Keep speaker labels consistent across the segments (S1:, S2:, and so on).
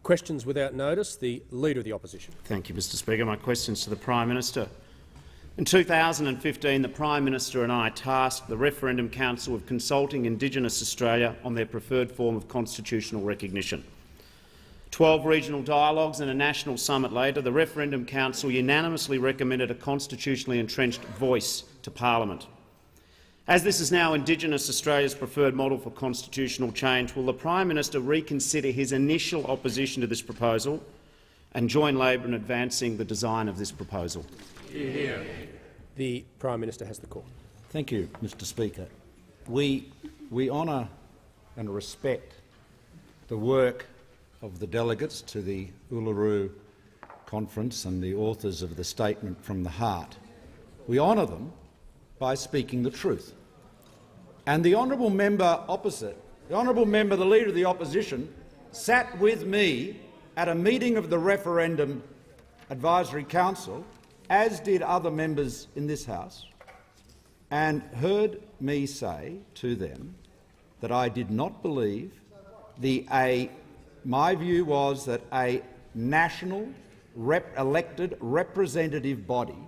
S1: Questions without notice. The Leader of the Opposition.
S2: Thank you, Mr Speaker. My questions to the Prime Minister. In 2015, the Prime Minister and I tasked the Referendum Council with consulting Indigenous Australia on their preferred form of constitutional recognition. 12 regional dialogues and a national summit later, the Referendum Council unanimously recommended a constitutionally entrenched voice to Parliament. As this is now Indigenous Australia's preferred model for constitutional change, will the Prime Minister reconsider his initial opposition to this proposal and join Labor in advancing the design of this proposal?
S1: Hear. The Prime Minister has the call.
S3: Thank you, Mr Speaker. We honour and respect the work of the delegates to the Uluru Conference and the authors of the Statement from the Heart. We honour them by speaking the truth. And the honourable member opposite, the honourable member, the Leader of the Opposition, sat with me at a meeting of the Referendum Advisory Council, as did other members in this House, and heard me say to them that I did not believe my view was that a national elected representative body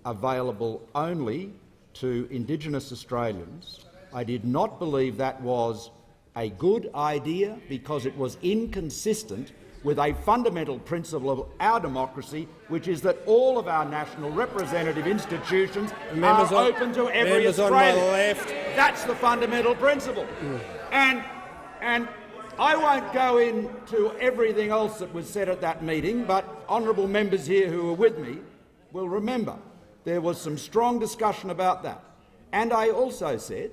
S3: available only to Indigenous Australians, I did not believe that was a good idea because it was inconsistent with a fundamental principle of our democracy, which is that all of our national representative institutions are open to every Australian. That's the fundamental principle. And I won't go into everything else that was said at that meeting, but honourable members here who were with me will remember there was some strong discussion about that. And I also said,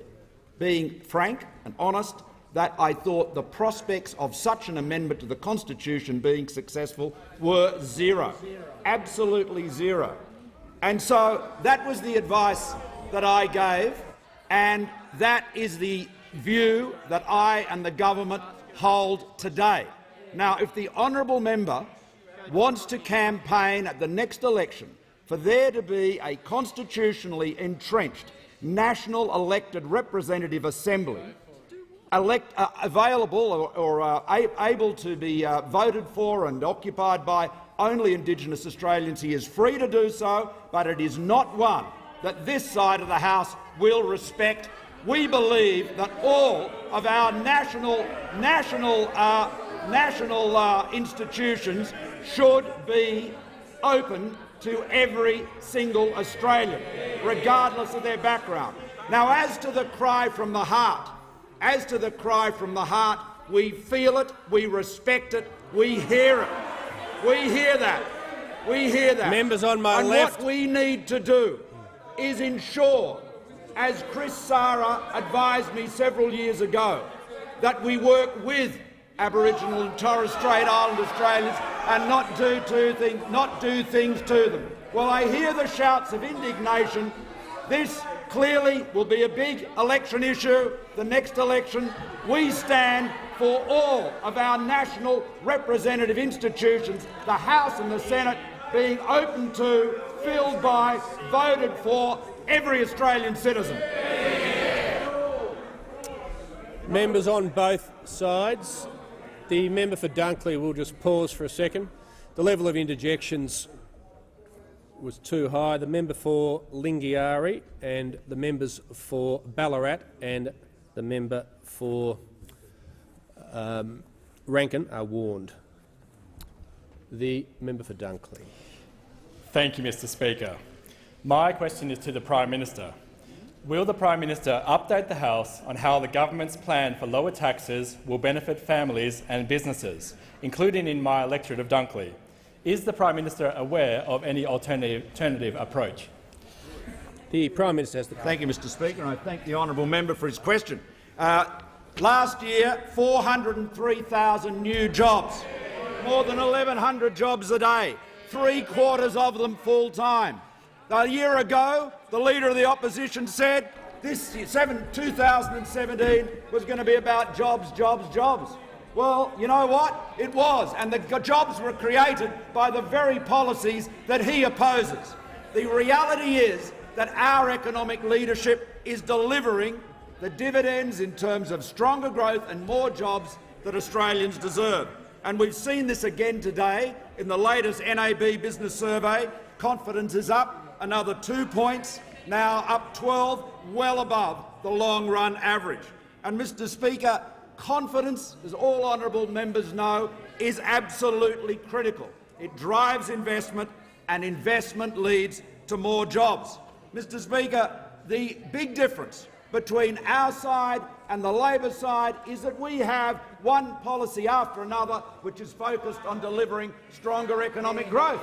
S3: being frank and honest, that I thought the prospects of such an amendment to the Constitution being successful were zero. Absolutely zero. And so that was the advice that I gave, and that is the view that I and the government hold today. Now, if the honourable member wants to campaign at the next election for there to be a constitutionally entrenched national elected representative assembly available or able to be voted for and occupied by only Indigenous Australians, he is free to do so, but it is not one that this side of the House will respect. We believe that all of our national institutions should be open to every single Australian, regardless of their background. Now, as to the cry from the heart, we feel it, we respect it, we hear it. We hear that.
S1: Members on my left.
S3: What we need to do is ensure, as Chris Sara advised me several years ago, that we work with Aboriginal and Torres Strait Islander Australians and not do things to them. Well, I hear the shouts of indignation. This clearly will be a big election issue, the next election. We stand for all of our national representative institutions, the House and the Senate, being open to, filled by, voted for every Australian citizen.
S1: Members on both sides. The member for Dunkley will just pause for a second. The level of interjections was too high. The member for Lingiari and the members for Ballarat and the member for Rankin are warned. The member for Dunkley.
S4: Thank you, Mr Speaker. My question is to the Prime Minister. Will the Prime Minister update the House on how the government's plan for lower taxes will benefit families and businesses, including in my electorate of Dunkley? Is the Prime Minister aware of any alternative approach?
S1: The Prime Minister has the
S3: Thank you, Mr Speaker, and I thank the honourable member for his question. Last year, 403,000 new jobs, more than 1,100 jobs a day, 3/4 of them full-time. A year ago, the Leader of the Opposition said this 2017 was going to be about jobs, jobs, jobs. Well, you know what? It was, and the jobs were created by the very policies that he opposes. The reality is that our economic leadership is delivering the dividends in terms of stronger growth and more jobs that Australians deserve. And we've seen this again today in the latest NAB business survey. Confidence is up another 2 points, now up 12, well above the long-run average. And, Mr Speaker, confidence, as all honourable members know, is absolutely critical. It drives investment, and investment leads to more jobs. Mr Speaker, the big difference between our side and the Labor side is that we have one policy after another which is focused on delivering stronger economic growth,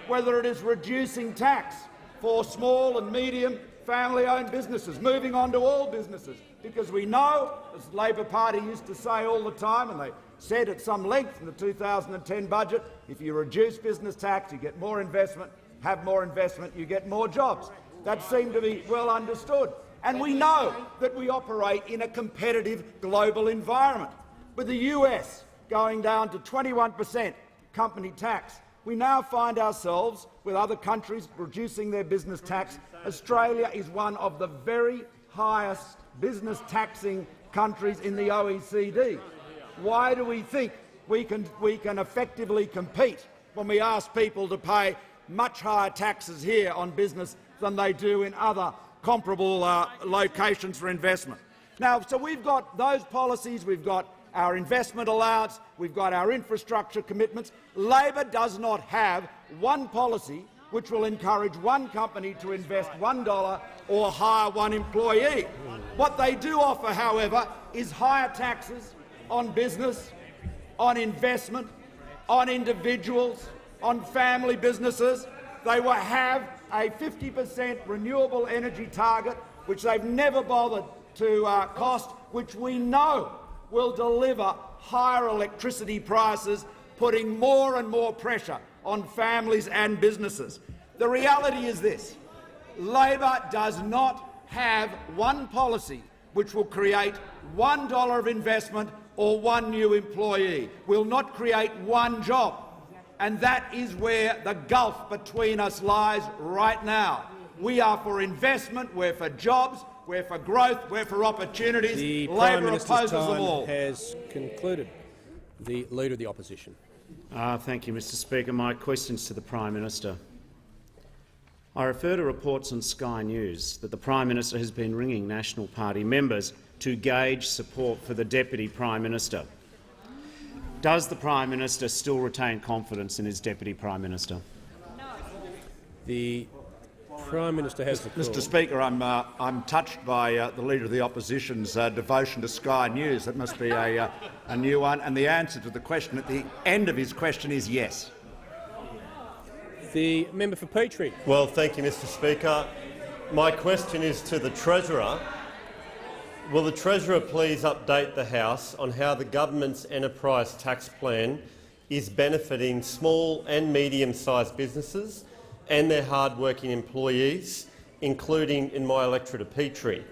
S3: whether it is reducing tax for small and medium family-owned businesses, moving on to all businesses, because we know, as the Labor Party used to say all the time, and they said at some length in the 2010 budget, if you reduce business tax, you get more investment, have more investment, you get more jobs. That seemed to be well understood. And we know that we operate in a competitive global environment. With the US going down to 21% company tax, we now find ourselves, with other countries reducing their business tax, Australia is one of the very highest business taxing countries in the OECD. Why do we think we can effectively compete when we ask people to pay much higher taxes here on business than they do in other comparable locations for investment? Now, so we've got those policies, we've got our investment allowance, we've got our infrastructure commitments. Labor does not have one policy which will encourage one company to invest $1 or hire one employee. What they do offer, however, is higher taxes on business, on investment, on individuals, on family businesses. They will have a 50% renewable energy target, which they've never bothered to cost, which we know will deliver higher electricity prices, putting more and more pressure on families and businesses. The reality is this: Labor does not have one policy which will create $1 of investment or one new employee, will not create one job. And that is where the gulf between us lies right now. We are for investment, we're for jobs, we're for growth, we're for opportunities.
S1: The Prime
S3: Labor
S1: Minister's
S3: opposes them
S1: time
S3: all.
S1: has concluded. The Leader of the Opposition.
S2: Thank you, Mr Speaker. My question's to the Prime Minister. I refer to reports on Sky News that the Prime Minister has been ringing National Party members to gauge support for the Deputy Prime Minister. Does the Prime Minister still retain confidence in his Deputy Prime Minister?
S5: No.
S1: The Prime Minister has the call.
S3: Mr Speaker, I'm touched by the Leader of the Opposition's devotion to Sky News. That must be a new one. And the answer to the question at the end of his question is yes.
S1: The member for Petrie.
S6: Well, thank you, Mr Speaker. My question is to the Treasurer. Will the Treasurer please update the House on how the government's enterprise tax plan is benefiting small and medium-sized businesses and their hard-working employees, including in my electorate of Petrie?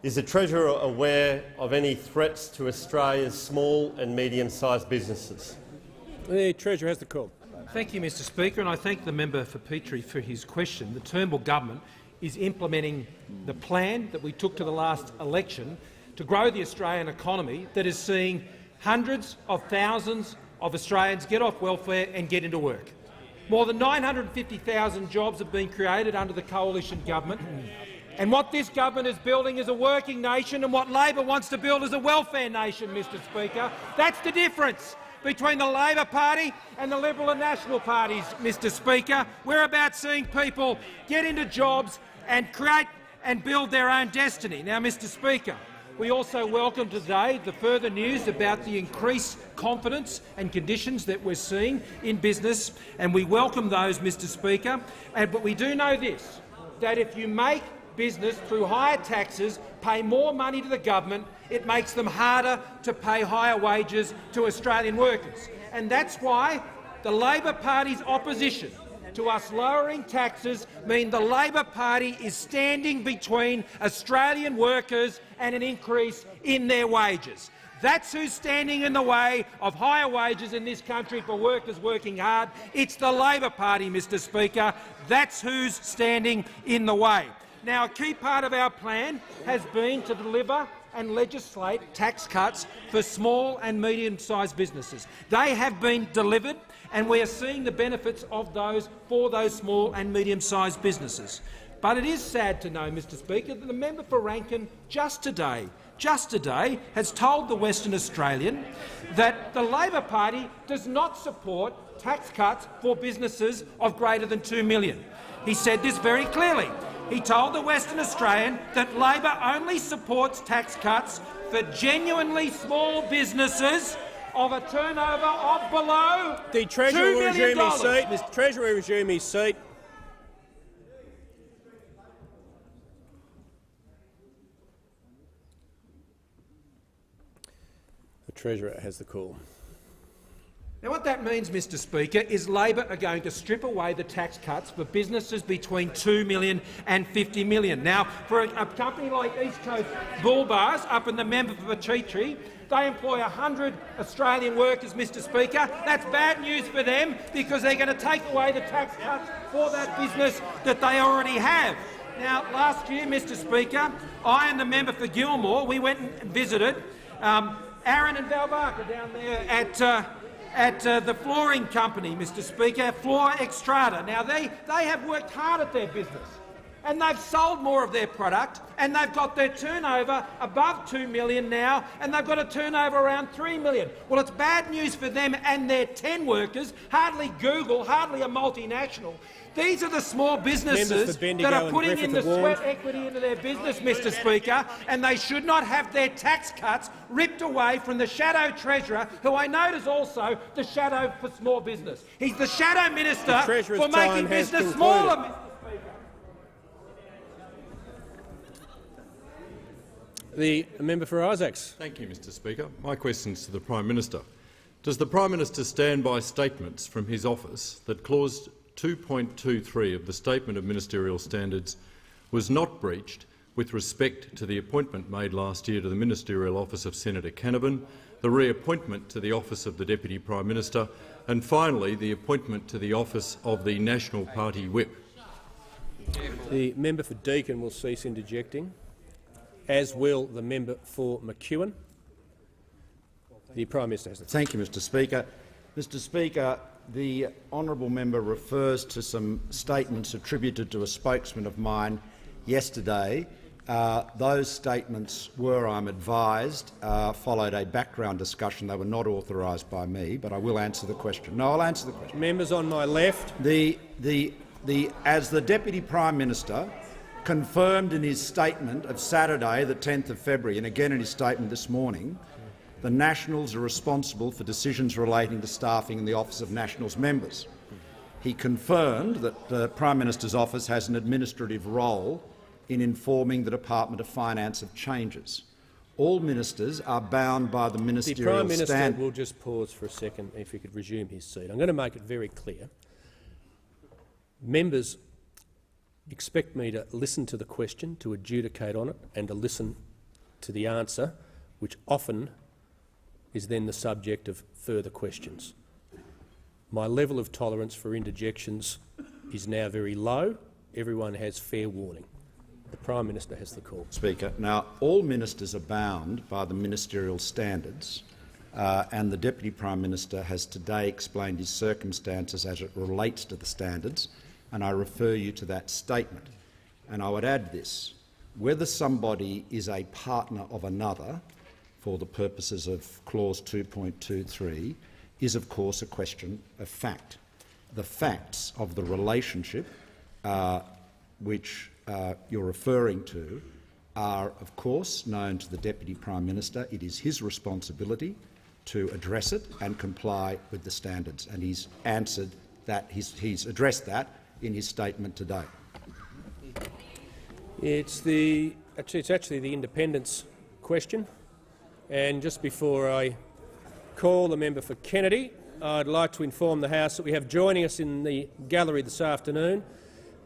S6: Is the Treasurer aware of any threats to Australia's small and medium-sized businesses?
S1: The Treasurer has the call.
S7: Thank you, Mr Speaker, and I thank the member for Petrie for his question. The Turnbull government is implementing the plan that we took to the last election to grow the Australian economy, that is seeing hundreds of thousands of Australians get off welfare and get into work. More than 950,000 jobs have been created under the coalition government. And what this government is building is a working nation, and what Labor wants to build is a welfare nation, Mr Speaker. That's the difference between the Labor Party and the Liberal and National parties, Mr Speaker. We're about seeing people get into jobs and create and build their own destiny. Now, Mr Speaker, we also welcome today the further news about the increased confidence and conditions that we're seeing in business, and we welcome those, Mr Speaker. But we do know this, that if you make business through higher taxes pay more money to the government, it makes them harder to pay higher wages to Australian workers. And that's why the Labor Party's opposition to us lowering taxes mean the Labor Party is standing between Australian workers and an increase in their wages. That's who's standing in the way of higher wages in this country for workers working hard. It's the Labor Party, Mr Speaker. That's who's standing in the way. Now, a key part of our plan has been to deliver and legislate tax cuts for small and medium-sized businesses. They have been delivered, and we are seeing the benefits of those for those small and medium-sized businesses. But it is sad to know, Mr Speaker, that the member for Rankin just today has told the Western Australian that the Labor Party does not support tax cuts for businesses of greater than $2 million. He said this very clearly. He told the Western Australian that Labor only supports tax cuts for genuinely small businesses of a turnover of below
S1: The Treasurer
S7: $2
S1: will
S7: million.
S1: resume his seat. Mr Treasurer will resume his seat. The Treasurer has the call.
S7: Now, what that means, Mr Speaker, is Labor are going to strip away the tax cuts for businesses between $2 million and $50 million. Now, for a company like East Coast Bull Bars up in the member for Petrie, they employ 100 Australian workers, Mr Speaker. That's bad news for them because they're going to take away the tax cuts for that business that they already have. Now, last year, Mr Speaker, I and the member for Gilmore, we went and visited Aaron and Val Barker down there at the flooring company, Mr Speaker, Floor Extrata. Now, they have worked hard at their business, and they've sold more of their product, and they've got their turnover above $2 million now, and they've got a turnover around $3 million. Well, it's bad news for them and their 10 workers, hardly Google, hardly a multinational. These are the small businesses that are putting in the sweat equity into their business, Mr Speaker, and they should not have their tax cuts ripped away from the shadow treasurer, who I note is also the shadow for small business. He's the shadow minister for making business smaller, Mr Speaker.
S1: The member for Isaacs.
S5: Thank you, Mr Speaker. My question is to the Prime Minister. Does the Prime Minister stand by statements from his office that Clause 2.23 of the Statement of Ministerial Standards was not breached with respect to the appointment made last year to the ministerial office of Senator Canavan, the reappointment to the office of the Deputy Prime Minister, and finally the appointment to the office of the National Party Whip?
S1: The member for Deakin will cease interjecting, as will the member for McEwen. The Prime Minister has the floor.
S3: Thank you, Mr Speaker. Mr Speaker, the honourable member refers to some statements attributed to a spokesman of mine yesterday. Those statements were, I'm advised, followed a background discussion. They were not authorised by me, but I will answer the question. No, I'll answer the question.
S1: Members on my left.
S3: As the Deputy Prime Minister confirmed in his statement of Saturday, the 10th of February, and again in his statement this morning, the Nationals are responsible for decisions relating to staffing in the Office of Nationals members. He confirmed that the Prime Minister's office has an administrative role in informing the Department of Finance of changes. All ministers are bound by the ministerial
S1: The Prime Minister
S3: standard.
S1: will just pause for a second if he could resume his seat. I'm going to make it very clear. Members expect me to listen to the question, to adjudicate on it, and to listen to the answer, which often is then the subject of further questions. My level of tolerance for interjections is now very low. Everyone has fair warning. The Prime Minister has the call.
S3: Speaker, now all ministers are bound by the ministerial standards, and the Deputy Prime Minister has today explained his circumstances as it relates to the standards, and I refer you to that statement. And I would add this: whether somebody is a partner of another for the purposes of Clause 2.23 is, of course, a question of fact. The facts of the relationship which you're referring to are, of course, known to the Deputy Prime Minister. It is his responsibility to address it and comply with the standards, and he's answered that. He's addressed that in his statement today.
S1: It's actually the independence question. And just before I call the member for Kennedy, I'd like to inform the House that we have joining us in the gallery this afternoon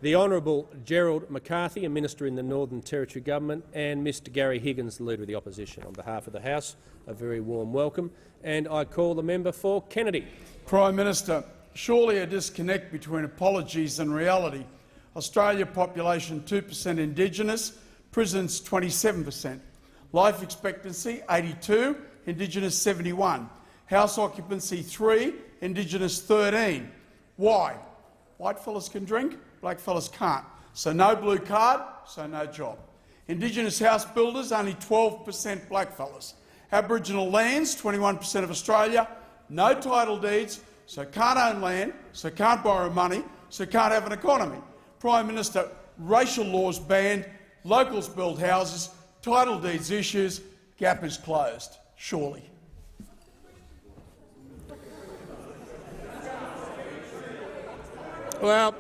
S1: the Honourable Gerald McCarthy, a Minister in the Northern Territory Government, and Mr Gary Higgins, the Leader of the Opposition. On behalf of the House, a very warm welcome. And I call the member for Kennedy.
S8: Prime Minister, surely a disconnect between apologies and reality. Australia population 2% Indigenous, prisons 27%. Life expectancy 82, Indigenous 71. House occupancy 3, Indigenous 13. Why? White fellas can drink, black fellas can't. So no blue card, so no job. Indigenous house builders, only 12% black fellas. Aboriginal lands, 21% of Australia. No title deeds, so can't own land, so can't borrow money, so can't have an economy. Prime Minister, racial laws banned, locals build houses, title deeds issues, gap is closed, surely.
S1: Well,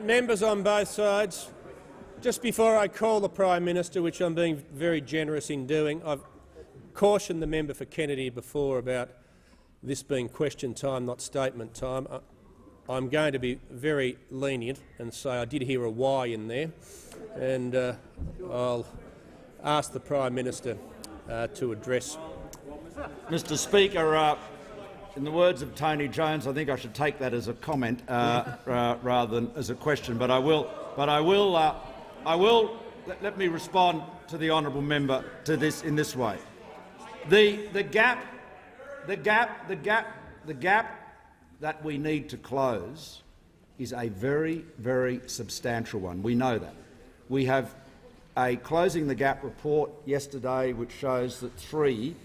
S1: members on both sides. Just before I call the Prime Minister, which I'm being very generous in doing, I've cautioned the member for Kennedy before about this being question time, not statement time. I'm going to be very lenient and say I did hear a why in there, and I'll ask the Prime Minister to address.
S3: Mr Speaker, in the words of Tony Jones, I think I should take that as a comment rather than as a question. But I will. Let me respond to the honourable member to this in this way. The gap that we need to close is a very, very substantial one. We know that. We have a Closing the Gap report yesterday which shows that 3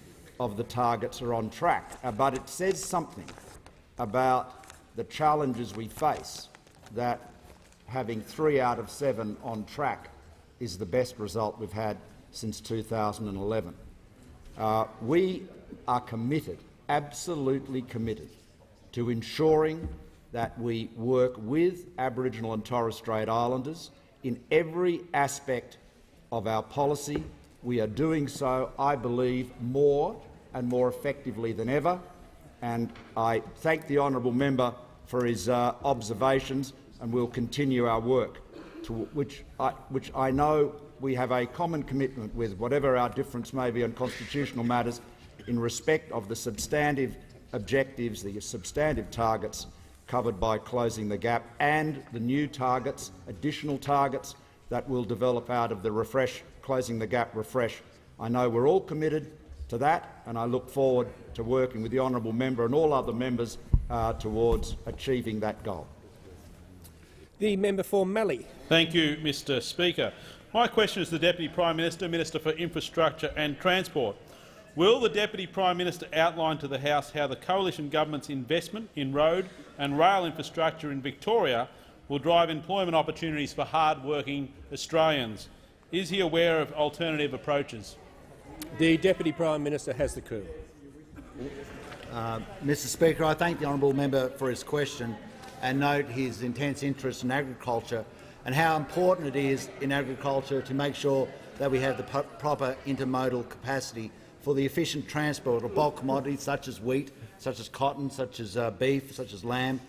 S3: of the targets are on track, but it says something about the challenges we face, that having 3 out of 7 on track is the best result we've had since 2011. We are committed, absolutely committed, to ensuring that we work with Aboriginal and Torres Strait Islanders in every aspect of our policy. We are doing so, I believe, more and more effectively than ever, and I thank the honourable member for his observations, and we'll continue our work, to which I know we have a common commitment with, whatever our difference may be on constitutional matters, in respect of the substantive objectives, the substantive targets covered by Closing the Gap, and the new targets, additional targets that will develop out of the Closing the Gap refresh. I know we're all committed to that, and I look forward to working with the honourable member and all other members towards achieving that goal.
S1: The member for Mallee.
S9: Thank you, Mr Speaker. My question is to the Deputy Prime Minister, Minister for Infrastructure and Transport. Will the Deputy Prime Minister outline to the House how the Coalition Government's investment in road and rail infrastructure in Victoria will drive employment opportunities for hard-working Australians? Is he aware of alternative approaches?
S1: The Deputy Prime Minister has the call.
S10: Mr Speaker, I thank the honourable member for his question and note his intense interest in agriculture and how important it is in agriculture to make sure that we have the proper intermodal capacity for the efficient transport of bulk commodities such as wheat, such as cotton, such as beef, such as lamb,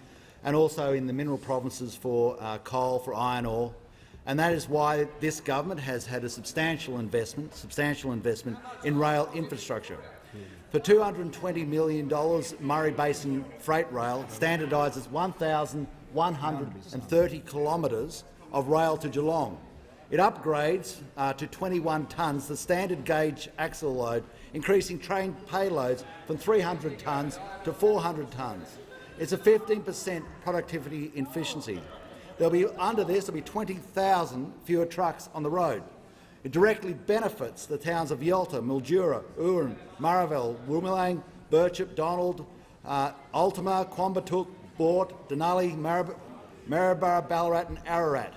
S10: and also in the mineral provinces for coal, for iron ore. And that is why this government has had a substantial investment in rail infrastructure. For $220 million, Murray Basin Freight Rail standardises 1,130 kilometres of rail to Geelong. It upgrades to 21 tonnes the standard gauge axle load, increasing train payloads from 300 tonnes to 400 tonnes. It's a 15% productivity efficiency. Under this, there'll be 20,000 fewer trucks on the road. It directly benefits the towns of Yalta, Mildura, Uran, Maravel, Woomera, Birchip, Donald, Ultima, Quambatook, Bort, Denali, Maryborough, Ballarat and Ararat.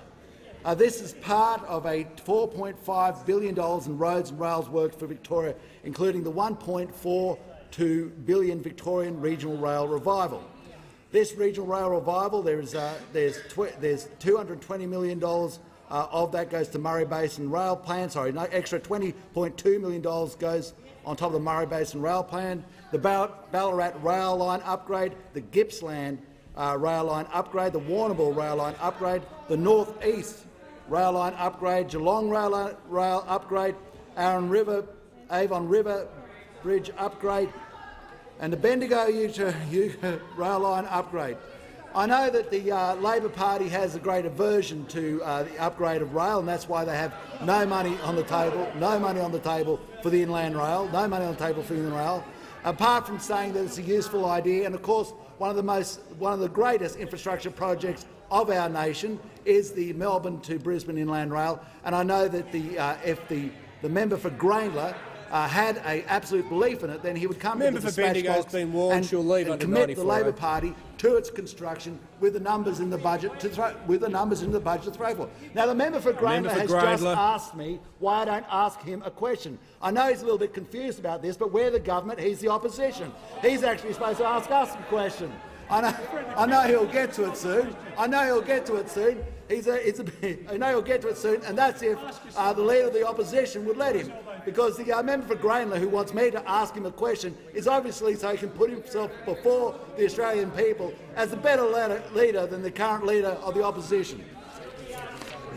S10: This is part of a $4.5 billion in roads and rails works for Victoria, including the $1.42 billion Victorian Regional Rail Revival. This regional rail revival, there's $220 million of that goes to Murray Basin Rail Plan. Sorry, no, extra $20.2 million goes on top of the Murray Basin Rail Plan. The Ballarat Rail Line upgrade, the Gippsland Rail Line upgrade, the Warrnambool Rail Line upgrade, the North East Rail Line upgrade, Geelong Rail upgrade, Avon River Bridge upgrade, and the Bendigo Uta Rail Line upgrade. I know that the Labor Party has a great aversion to the upgrade of rail, and that's why they have no money on the table, for the inland rail, apart from saying that it's a useful idea. And of course, one of the greatest infrastructure projects of our nation is the Melbourne to Brisbane Inland Rail, and I know that if the member for Grainler had an absolute belief in it, then he would come to the dispatch box and commit the Labor Party to its construction with the numbers in the budget to throw for. Now, the member for Grainler has just asked me why I don't ask him a question. I know he's a little bit confused about this, but we're the government, he's the opposition. He's actually supposed to ask us a question. I know he'll get to it soon. I know he'll get to it soon, and that's if the Leader of the Opposition would let him. Because the member for Grainler, who wants me to ask him a question, is obviously so he can put himself before the Australian people as a better leader than the current Leader of the Opposition.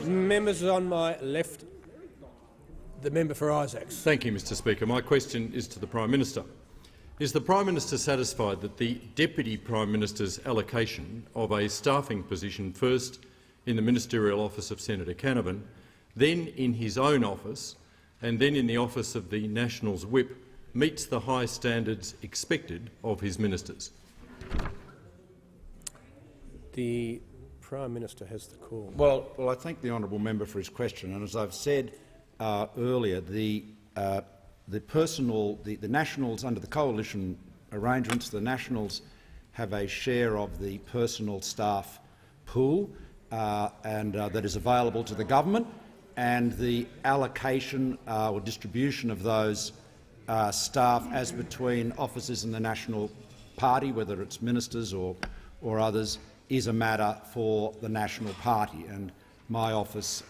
S1: Members on my left, the member for Isaacs.
S5: Thank you, Mr Speaker. My question is to the Prime Minister. Is the Prime Minister satisfied that the Deputy Prime Minister's allocation of a staffing position, first in the ministerial office of Senator Canavan, then in his own office and then in the office of the Nationals Whip, meets the high standards expected of his ministers?
S1: The Prime Minister has the call.
S3: Well, I thank the honourable member for his question, and as I've said earlier, the Nationals, under the coalition arrangements, the Nationals have a share of the personal staff pool that is available to the government, and the allocation or distribution of those staff as between officers in the National Party, whether it's ministers or others, is a matter for the National Party, and my office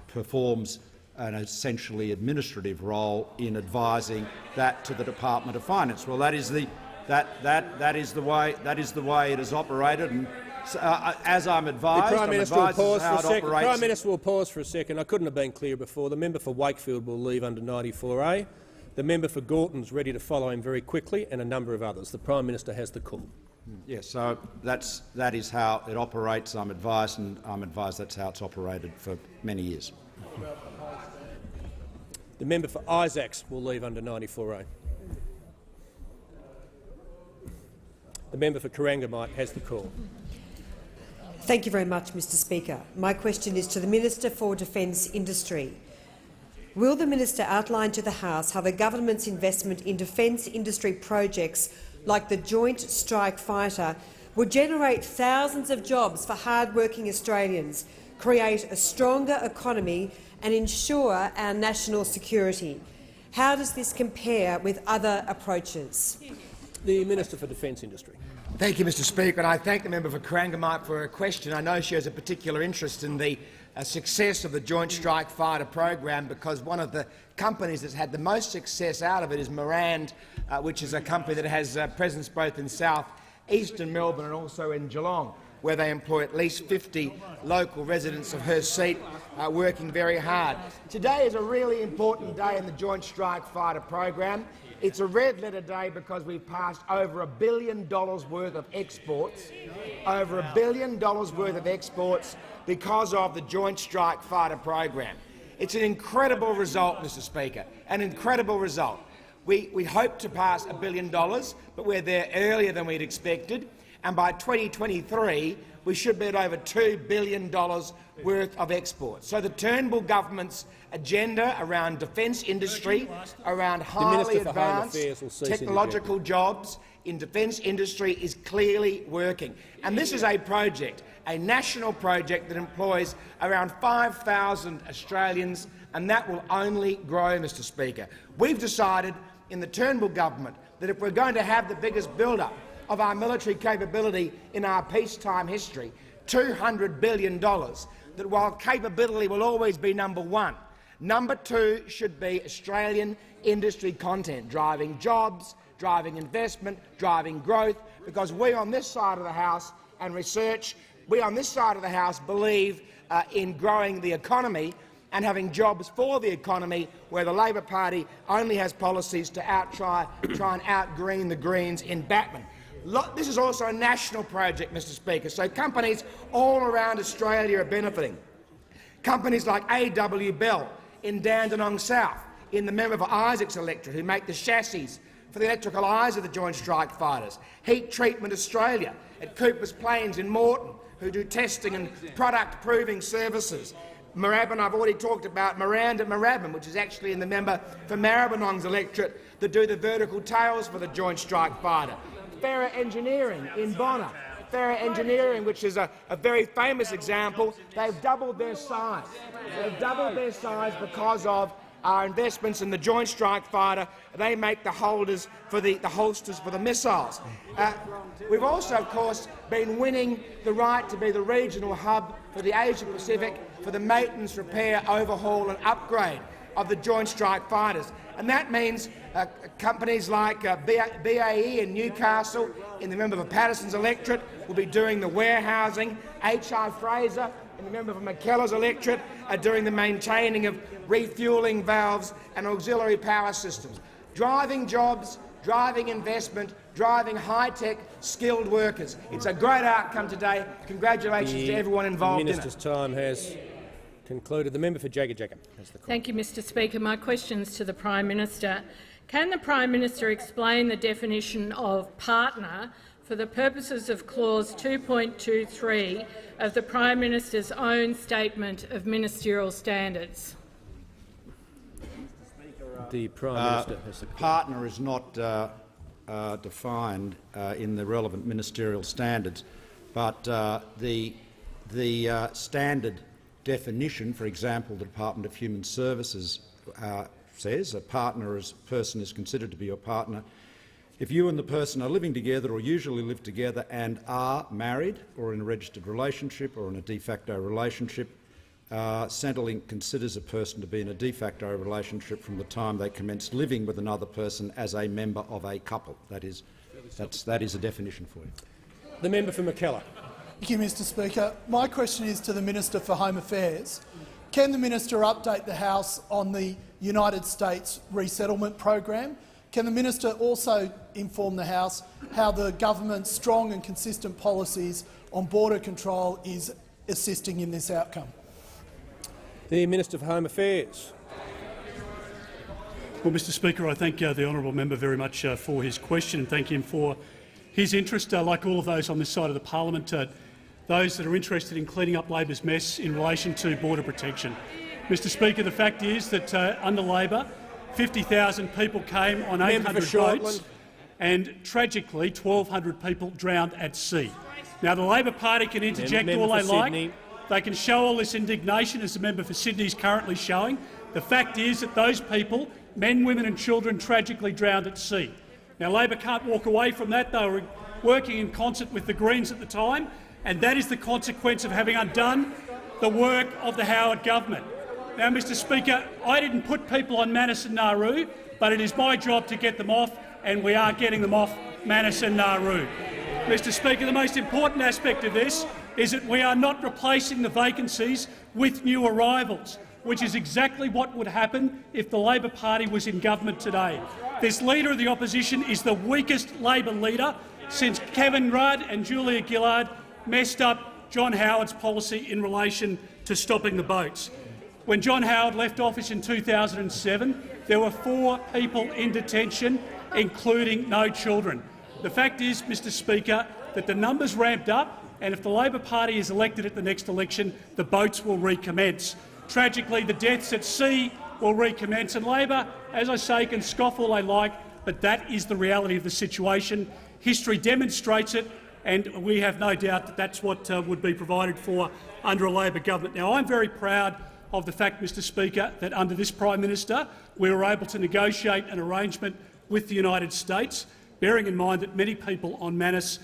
S3: performs an essentially administrative role in advising that to the Department of Finance. Well, that is the way it is operated, and as I'm advised,
S1: the Prime Minister will pause for a second.
S3: Operates.
S1: Prime Minister will pause for a second. I couldn't have been clearer before. The member for Wakefield will leave under 94A. The member for Gorton's ready to follow him very quickly, and a number of others. The Prime Minister has the call.
S3: Yes, so that is how it operates. I'm advised that's how it's operated for many years.
S1: The member for Isaacs will leave under 94A. The member for Corangamite has the call.
S11: Thank you very much, Mr Speaker. My question is to the Minister for Defence Industry. Will the minister outline to the House how the government's investment in defence industry projects like the Joint Strike Fighter would generate thousands of jobs for hard-working Australians, create a stronger economy and ensure our national security? How does this compare with other approaches?
S1: The Minister for Defence Industry.
S12: Thank you, Mr Speaker, and I thank the member for Corangamite for her question. I know she has a particular interest in the success of the Joint Strike Fighter program, because one of the companies that's had the most success out of it is Morand, which is a company that has a presence both in south eastern Melbourne and also in Geelong, where they employ at least 50 local residents of her seat working very hard. Today is a really important day in the Joint Strike Fighter program. It's a red-letter day because we've passed over $1 billion worth of exports, over $1 billion worth of exports because of the Joint Strike Fighter program. It's an incredible result, Mr Speaker, an incredible result. We hope to pass $1 billion, but we're there earlier than we'd expected, and by 2023 we should be at over $2 billion worth of exports. So the Turnbull government's agenda around defence industry, around highly advanced technological jobs in defence industry is clearly working. And this is a project, a national project that employs around 5,000 Australians, and that will only grow, Mr Speaker. We've decided in the Turnbull government that if we're going to have the biggest build-up of our military capability in our peacetime history, $200 billion, that while capability will always be number one, number two should be Australian industry content, driving jobs, driving investment, driving growth, because we on this side of the House and research, we on this side of the House believe in growing the economy and having jobs for the economy, where the Labor Party only has policies to try and out-green the Greens in Batman. This is also a national project, Mr Speaker, so companies all around Australia are benefiting. Companies like AW Bell in Dandenong South, in the member for Isaac's electorate, who make the chassis for the electrical eyes of the Joint Strike Fighters. Heat Treatment Australia at Cooper's Plains in Moreton, who do testing and product-proving services. Moorabbin, I've already talked about Miranda Moorabbin, which is actually in the member for Maribyrnong's electorate, that do the vertical tails for the Joint Strike Fighter. Ferrer Engineering in Bonner. Ferrer Engineering, which is a very famous example, they've doubled their size. They've doubled their size because of our investments in the Joint Strike Fighter. They make the holders for the holsters for the missiles. We've also, of course, been winning the right to be the regional hub for the Asia-Pacific for the maintenance, repair, overhaul and upgrade of the Joint Strike Fighters. And that means companies like BAE in Newcastle, in the member for Patterson's electorate, will be doing the warehousing. H.I. Fraser, in the member for McKellar's electorate, are doing the maintaining of refuelling valves and auxiliary power systems. Driving jobs, driving investment, driving high-tech, skilled workers. It's a great outcome today. Congratulations to everyone involved in it.
S1: The Minister's time has concluded. The member for Jagga Jagga has the call.
S13: Thank you, Mr Speaker. My question is to the Prime Minister. Can the Prime Minister explain the definition of partner for the purposes of clause 2.23 of the Prime Minister's own statement of ministerial standards?
S1: The Prime Minister has the call.
S3: Partner is not defined in the relevant ministerial standards, but the standard definition, for example, the Department of Human Services says a partner person is considered to be your partner if you and the person are living together or usually live together and are married or in a registered relationship or in a de facto relationship. Centrelink considers a person to be in a de facto relationship from the time they commence living with another person as a member of a couple. That is a definition for you.
S1: The member for McKellar.
S14: Thank you, Mr Speaker. My question is to the Minister for Home Affairs. Can the minister update the House on the United States resettlement program? Can the minister also inform the House how the government's strong and consistent policies on border control is assisting in this outcome?
S1: The Minister for Home Affairs.
S15: Well, Mr Speaker, I thank the honourable member very much for his question and thank him for his interest, like all of those on this side of the parliament, those that are interested in cleaning up Labor's mess in relation to border protection. Mr Speaker, the fact is that under Labor, 50,000 people came on 800 boats and, tragically, 1,200 people drowned at sea. Now, the Labor Party can interject all they like. They can show all this indignation, as the member for Sydney is currently showing. The fact is that those people, men, women and children, tragically drowned at sea. Now, Labor can't walk away from that. They were working in concert with the Greens at the time, and that is the consequence of having undone the work of the Howard government. Now, Mr Speaker, I didn't put people on Manus and Nauru, but it is my job to get them off, and we are getting them off Manus and Nauru. Mr Speaker, the most important aspect of this is that we are not replacing the vacancies with new arrivals, which is exactly what would happen if the Labor Party was in government today. This Leader of the Opposition is the weakest Labor leader since Kevin Rudd and Julia Gillard messed up John Howard's policy in relation to stopping the boats. When John Howard left office in 2007, there were 4 people in detention, including no children. The fact is, Mr Speaker, that the numbers ramped up, and if the Labor Party is elected at the next election, the boats will recommence. Tragically, the deaths at sea will recommence, and Labor, as I say, can scoff all they like, but that is the reality of the situation. History demonstrates it, and we have no doubt that that's what would be provided for under a Labor government. Now, I'm very proud of the fact, Mr Speaker, that under this Prime Minister we were able to negotiate an arrangement with the United States, bearing in mind that many people on Manus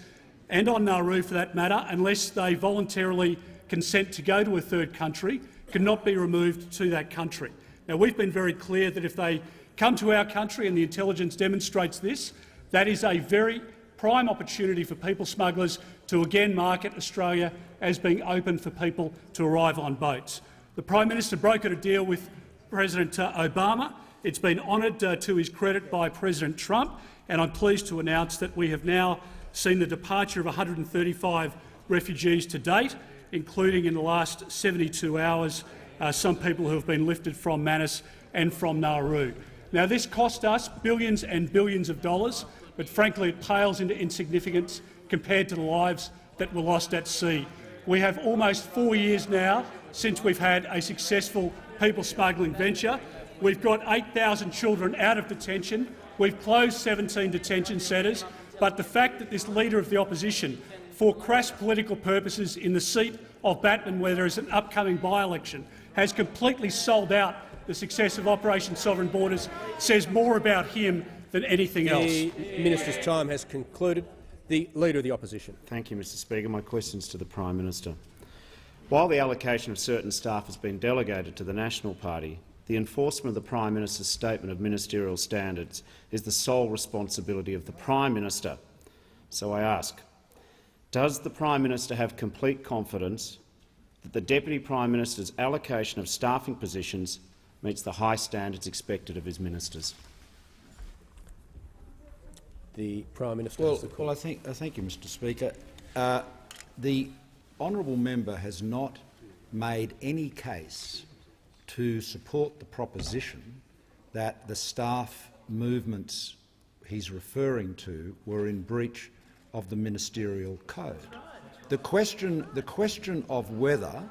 S15: and on Nauru, for that matter, unless they voluntarily consent to go to a third country, cannot be removed to that country. Now, we've been very clear that if they come to our country, and the intelligence demonstrates this, that is a very prime opportunity for people smugglers to again market Australia as being open for people to arrive on boats. The Prime Minister brokered a deal with President Obama. It's been honoured to his credit by President Trump, and I'm pleased to announce that we have now seen the departure of 135 refugees to date, including in the last 72 hours some people who have been lifted from Manus and from Nauru. Now, this cost us billions and billions of dollars, but frankly it pales into insignificance compared to the lives that were lost at sea. We have almost 4 years now since we've had a successful people smuggling venture. We've got 8,000 children out of detention. We've closed 17 detention centres. But the fact that this Leader of the Opposition, for crass political purposes in the seat of Batman, where there is an upcoming by-election, has completely sold out the success of Operation Sovereign Borders, says more about him than anything else.
S1: The minister's time has concluded. The Leader of the Opposition.
S2: Thank you, Mr Speaker. My question is to the Prime Minister. While the allocation of certain staff has been delegated to the National Party, the enforcement of the Prime Minister's statement of ministerial standards is the sole responsibility of the Prime Minister. So I ask, does the Prime Minister have complete confidence that the Deputy Prime Minister's allocation of staffing positions meets the high standards expected of his ministers?
S1: The Prime Minister.
S3: Well, thank you, Mr Speaker. The honourable member has not made any case to support the proposition that the staff movements he's referring to were in breach of the ministerial code. The question of whether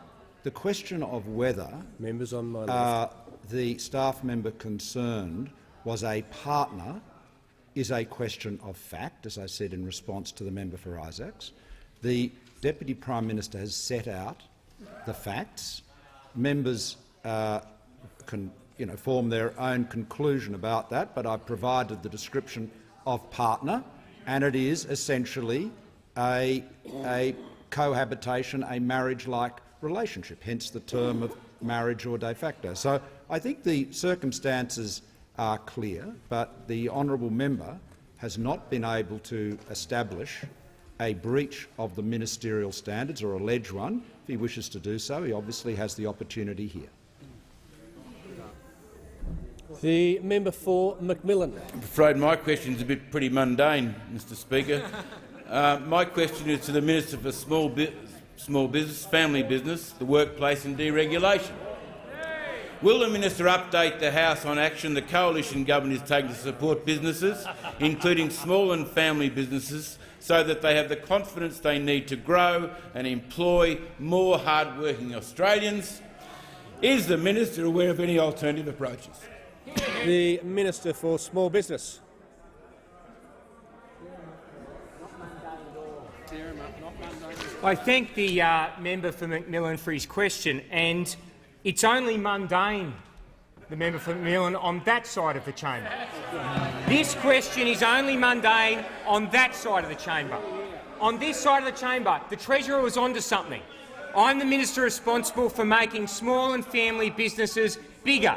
S1: members on my list.
S3: The staff member concerned was a partner is a question of fact, as I said in response to the member for Isaacs. The Deputy Prime Minister has set out the facts. Members can form their own conclusion about that, but I've provided the description of partner, and it is essentially a cohabitation, a marriage-like relationship, hence the term of marriage or de facto. So I think the circumstances are clear, but the honourable member has not been able to establish a breach of the ministerial standards or allege one. If he wishes to do so, he obviously has the opportunity here.
S1: The member for Macmillan.
S16: I'm afraid my question is pretty mundane, Mr Speaker. My question is to the Minister for Small Business, Family Business, the Workplace and Deregulation. Will the minister update the House on action the coalition government is taking to support businesses, including small and family businesses, so that they have the confidence they need to grow and employ more hard-working Australians? Is the minister aware of any alternative approaches?
S1: The Minister for Small Business.
S17: I thank the member for Macmillan for his question, and it's only mundane, the member for Macmillan, on that side of the chamber. This question is only mundane on that side of the chamber. On this side of the chamber, the Treasurer was onto something. I'm the minister responsible for making small and family businesses bigger.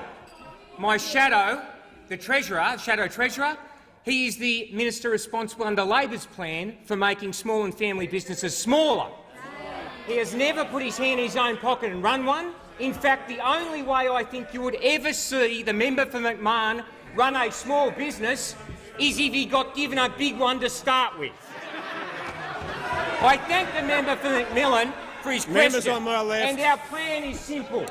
S17: My shadow, the Treasurer, Shadow Treasurer, he is the minister responsible under Labor's plan for making small and family businesses smaller. He has never put his hand in his own pocket and run one. In fact, the only way I think you would ever see the member for McMahon run a small business is if he got given a big one to start with. I thank the member for Macmillan for his question,
S1: on my left.
S17: And our plan is simple.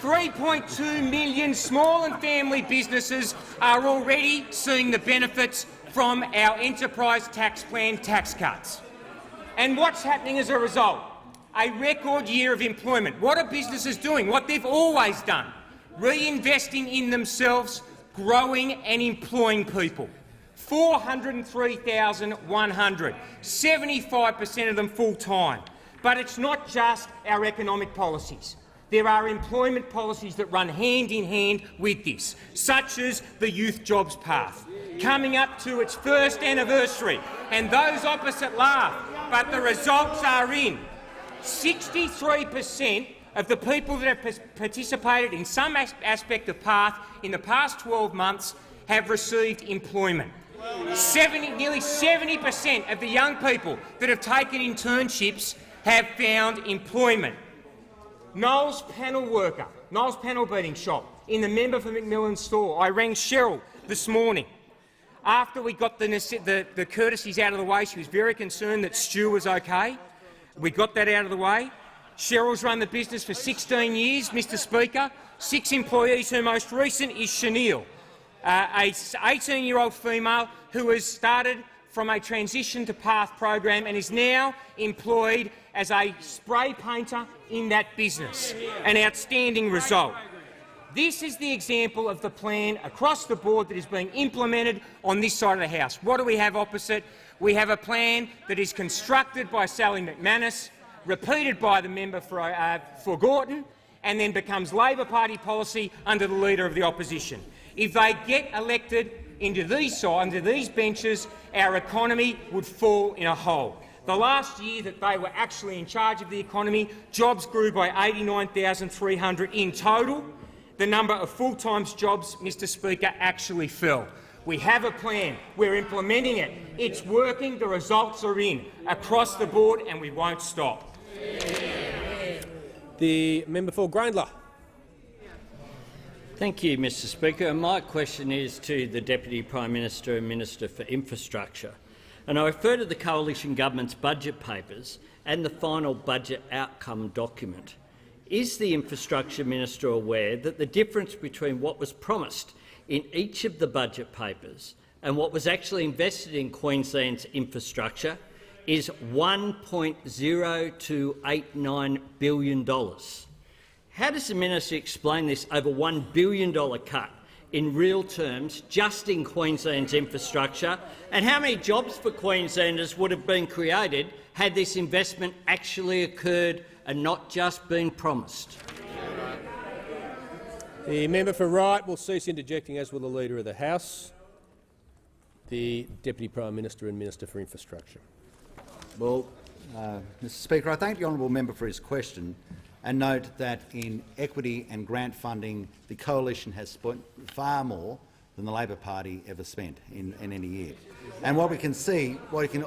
S17: 3.2 million small and family businesses are already seeing the benefits from our enterprise tax plan tax cuts. And what's happening as a result? A record year of employment. What are businesses doing? What they've always done. Reinvesting in themselves, growing and employing people. 403,100, 75% of them full-time. But it's not just our economic policies. There are employment policies that run hand in hand with this, such as the Youth Jobs Path, coming up to its first anniversary. And those opposite laugh, but the results are in. 63% of the people that have participated in some aspect of PATH in the past 12 months have received employment. Nearly 70% of the young people that have taken internships have found employment. Noel's panel worker, Noel's panel beating shop in the member for Macmillan store. I rang Cheryl this morning. After we got the courtesies out of the way, she was very concerned that Stu was okay. We got that out of the way. Cheryl's run the business for 16 years, Mr Speaker. 6 employees. Her most recent is Chanel, a 18-year-old female who has started from a transition to path program and is now employed as a spray painter in that business. An outstanding result. This is the example of the plan across the board that is being implemented on this side of the House. What do we have opposite? We have a plan that is constructed by Sally McManus, repeated by the member for Gorton, and then becomes Labor Party policy under the Leader of the Opposition. If they get elected into these benches, our economy would fall in a hole. The last year that they were actually in charge of the economy, jobs grew by 89,300 in total. The number of full-time jobs, Mr Speaker, actually fell. We have a plan. We're implementing it. It's working. The results are in across the board, and we won't stop.
S1: The member for Grayndler.
S18: Thank you, Mr Speaker. My question is to the Deputy Prime Minister and Minister for Infrastructure. And I refer to the Coalition Government's budget papers and the final budget outcome document. Is the Infrastructure Minister aware that the difference between what was promised in each of the budget papers and what was actually invested in Queensland's infrastructure is $1.0289 billion? How does the Minister explain this over $1 billion cut in real terms just in Queensland's infrastructure, and how many jobs for Queenslanders would have been created had this investment actually occurred and not just been promised?
S1: The member for Wright will cease interjecting, as will the Leader of the House. The Deputy Prime Minister and Minister for Infrastructure.
S3: Well, Mr Speaker, I thank the honourable member for his question and note that in equity and grant funding the Coalition has spent far more than the Labor Party ever spent in any year. And what we can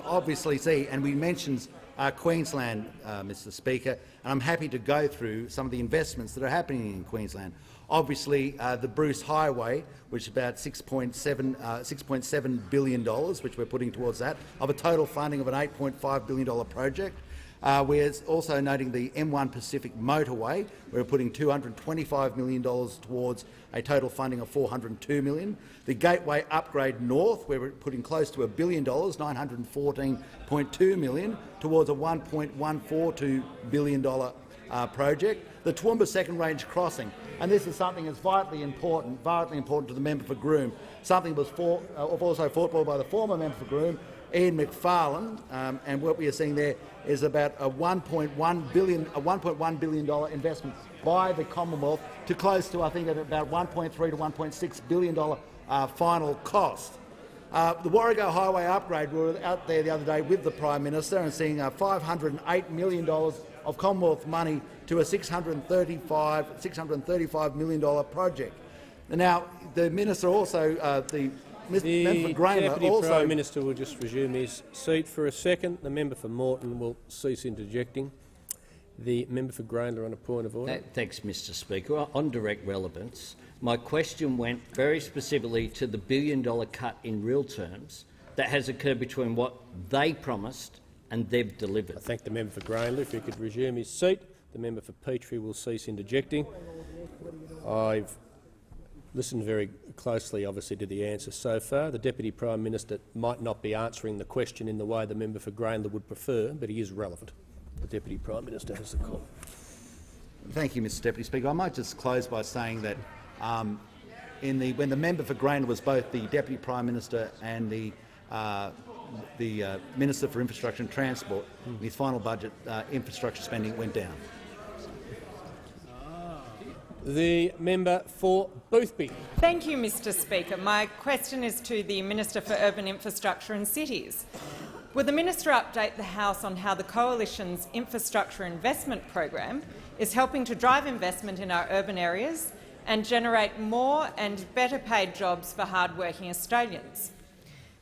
S3: obviously see, and we mentioned Queensland, Mr Speaker, and I'm happy to go through some of the investments that are happening in Queensland. Obviously, the Bruce Highway, which is about $6.7 billion, which we're putting towards that, of a total funding of an $8.5 billion project. We're also noting the M1 Pacific motorway. We're putting $225 million towards a total funding of $402 million. The Gateway Upgrade North, where we're putting close to $1 billion, $914.2 million, towards a $1.142 billion project. The Toowoomba Second Range Crossing, and this is something that's vitally important to the member for Groom. Something was also fought for by the former member for Groom, Ian McFarlane, and what we are seeing there is about a $1.1 billion investment by the Commonwealth to close to, I think, at about $1.3 to $1.6 billion final cost. The Warrego Highway upgrade, we were out there the other day with the Prime Minister and seeing $508 million of Commonwealth money to a $635 million project. Now, the Minister also, the member for Grayndler
S1: Deputy
S3: also—
S1: Prime Minister will just resume his seat for a second. The member for Moreton will cease interjecting. The member for Grayndler on a point of order.
S18: Thanks, Mr Speaker. On direct relevance, my question went very specifically to the $1 billion cut in real terms that has occurred between what they promised and they've delivered.
S1: I thank the member for Grayndler. If he could resume his seat. The member for Petrie will cease interjecting. I've listened very closely, obviously, to the answer so far. The Deputy Prime Minister might not be answering the question in the way the member for Grayndler would prefer, but he is relevant. The Deputy Prime Minister has the call.
S3: Thank you, Mr Deputy Speaker. I might just close by saying that when the member for Grayndler was both the Deputy Prime Minister and the Minister for Infrastructure and Transport, in his final budget, infrastructure spending went down.
S1: The member for Boothby.
S19: Thank you, Mr Speaker. My question is to the Minister for Urban Infrastructure and Cities. Will the Minister update the House on how the Coalition's infrastructure investment program is helping to drive investment in our urban areas and generate more and better paid jobs for hard-working Australians?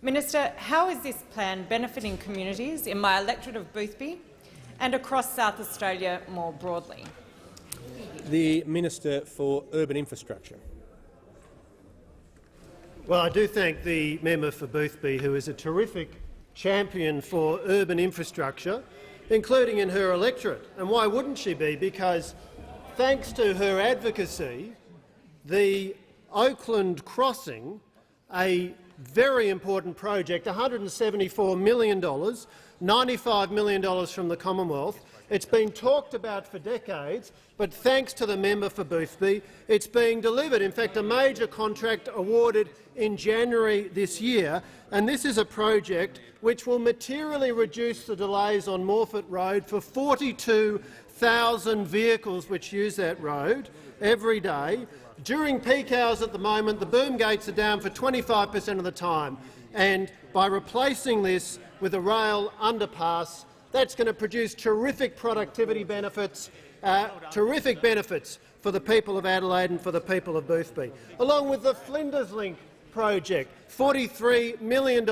S19: Minister, how is this plan benefiting communities in my electorate of Boothby and across South Australia more broadly?
S1: The Minister for Urban Infrastructure.
S20: Well, I do thank the member for Boothby, who is a terrific champion for urban infrastructure, including in her electorate. And why wouldn't she be? Because thanks to her advocacy, the Oakland Crossing, a very important project, $174 million, $95 million from the Commonwealth. It's been talked about for decades, but thanks to the member for Boothby, it's being delivered. In fact, a major contract awarded in January this year, and this is a project which will materially reduce the delays on Morfett Road for 42,000 vehicles which use that road every day. During peak hours at the moment, the boom gates are down for 25% of the time, and by replacing this with a rail underpass, that's going to produce terrific productivity benefits, terrific benefits for the people of Adelaide and for the people of Boothby. Along with the Flinders Link project, $43 million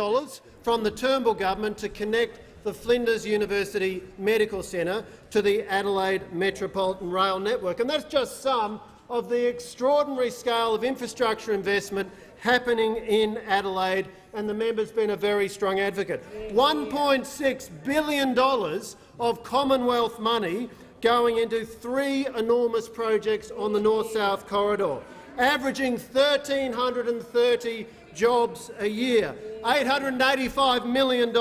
S20: from the Turnbull government to connect the Flinders University Medical Centre to the Adelaide Metropolitan Rail Network. And that's just some of the extraordinary scale of infrastructure investment happening in Adelaide, and the member's been a very strong advocate. $1.6 billion of Commonwealth money going into 3 enormous projects on the North-South corridor, averaging 1,330 jobs a year, $885 million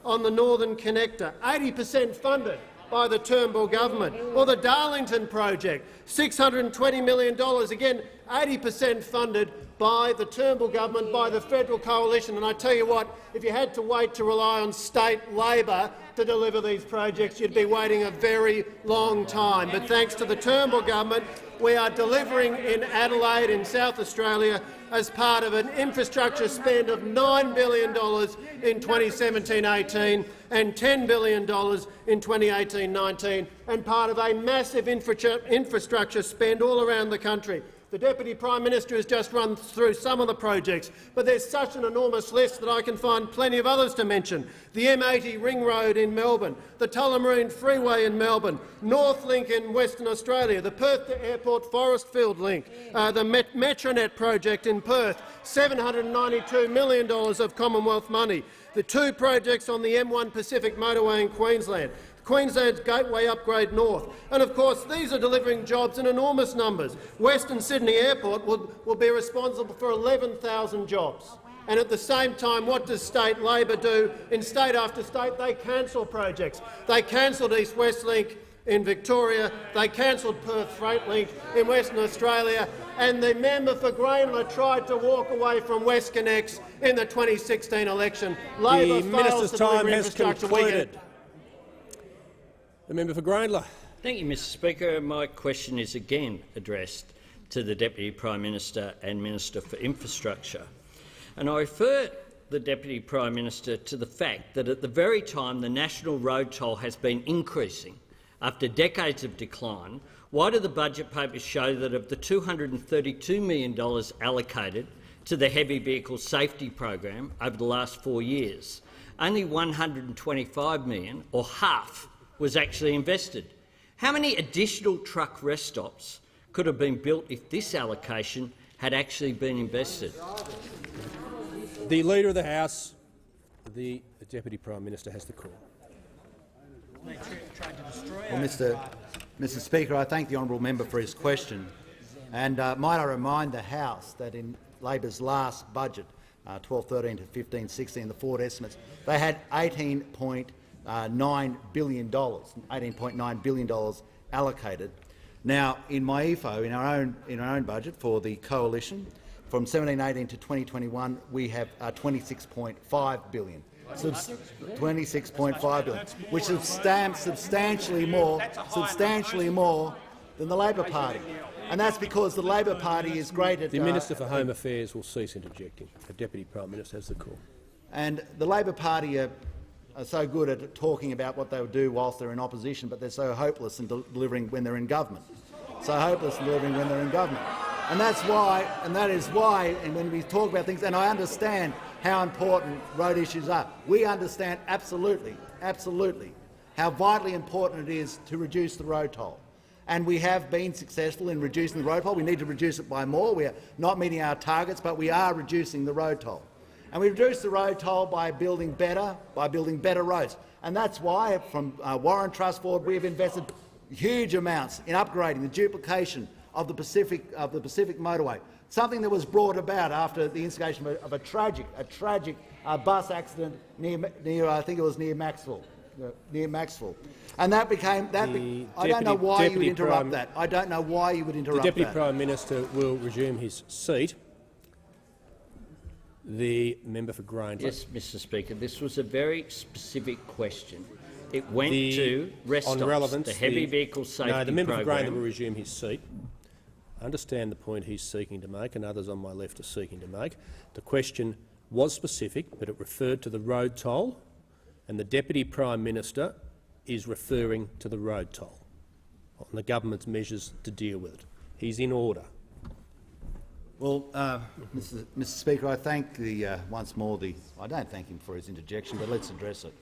S20: on the Northern Connector, 80% funded by the Turnbull government, or the Darlington project, $620 million, again 80% funded by the Turnbull government, by the federal coalition. And I tell you what, if you had to wait to rely on state Labor to deliver these projects, you'd be waiting a very long time. But thanks to the Turnbull government, we are delivering in Adelaide, in South Australia, as part of an infrastructure spend of $9 billion in 2017-18 and $10 billion in 2018-19, and part of a massive infrastructure spend all around the country. The Deputy Prime Minister has just run through some of the projects, but there's such an enormous list that I can find plenty of others to mention. The M80 Ring Road in Melbourne, the Tullamarine Freeway in Melbourne, North Link in Western Australia, the Perth to Airport Forestfield Link, the Metronet project in Perth, $792 million of Commonwealth money, the 2 projects on the M1 Pacific motorway in Queensland, Queensland's Gateway Upgrade North. And of course, these are delivering jobs in enormous numbers. Western Sydney Airport will be responsible for 11,000 jobs. And at the same time, what does state Labor do? In state after state, they cancel projects. They cancelled East West Link in Victoria, they cancelled Perth Freight Link in Western Australia, and the member for Grayndler tried to walk away from WestConnex in the 2016 election. Labor fails to deliver infrastructure.
S1: The member for Grayndler.
S18: Thank you, Mr Speaker. My question is again addressed to the Deputy Prime Minister and Minister for Infrastructure. And I refer the Deputy Prime Minister to the fact that at the very time the national road toll has been increasing after decades of decline, why do the budget papers show that of the $232 million allocated to the heavy vehicle safety program over the last 4 years, only $125 million, or half, was actually invested? How many additional truck rest stops could have been built if this allocation had actually been invested?
S1: The Leader of the House, the Deputy Prime Minister, has the call.
S10: Well, Mr Speaker, I thank the honourable member for his question, and might I remind the House that in Labor's last budget, 12-13 to 15-16, the forward estimates, they had $18.9 billion allocated. Now, in my EFO, in our own budget for the coalition, from 17-18 to 2021, we have $26.5 billion. 26.5 billion, which is substantially more than the Labor Party, and that's because the Labor Party is great at.
S1: The Minister for Home Affairs will cease interjecting. The Deputy Prime Minister has the call.
S10: And the Labor Party are so good at talking about what they would do whilst they're in opposition, but they're so hopeless in delivering when they're in government. So hopeless in delivering when they're in government. And that's why, and that is why, and when we talk about things, and I understand how important road issues are. We understand absolutely how vitally important it is to reduce the road toll. and we have been successful in reducing the road toll. We need to reduce it by more. We are not meeting our targets, but we are reducing the road toll. And we reduce the road toll by building better roads. And that's why, from Warren Trust forward, we have invested huge amounts in upgrading the duplication of the Pacific motorway, something that was brought about after the instigation of a tragic bus accident near I think it was near Maxwell. And that became that. I don't know why you would interrupt that. I don't know why you would interrupt that.
S1: The Deputy Prime Minister will resume his seat. The member for Grayndler.
S18: Yes, Mr. Speaker. This was a very specific question. It went to rest stops, the heavy vehicle safety program.
S1: No, the member for Grayndler will resume his seat. I understand the point he's seeking to make, and others on my left are seeking to make. The question was specific, but it referred to the road toll, and the Deputy Prime Minister is referring to the road toll on the government's measures to deal with it. He's in order.
S10: Well, Mr. Speaker, I thank once more I don't thank him for his interjection, but let's address it.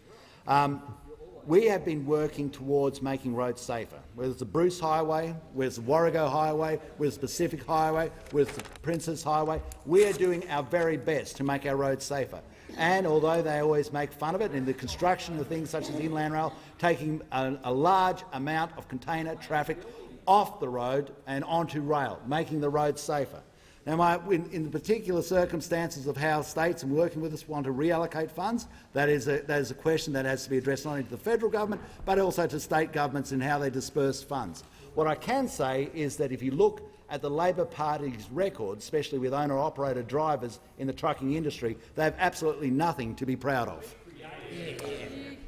S10: We have been working towards making roads safer, whether it's the Bruce Highway, whether it's the Warrego Highway, whether it's the Pacific Highway, whether it's the Princess Highway. We are doing our very best to make our roads safer. And although they always make fun of it in the construction of things such as the Inland Rail, taking a large amount of container traffic off the road and onto rail, making the roads safer. Now, in the particular circumstances of how states and working with us want to reallocate funds, that is a question that has to be addressed not only to the federal government but also to state governments in how they disperse funds. What I can say is that if you look at the Labor Party's record, especially with owner-operator drivers in the trucking industry, they have absolutely nothing to be proud of.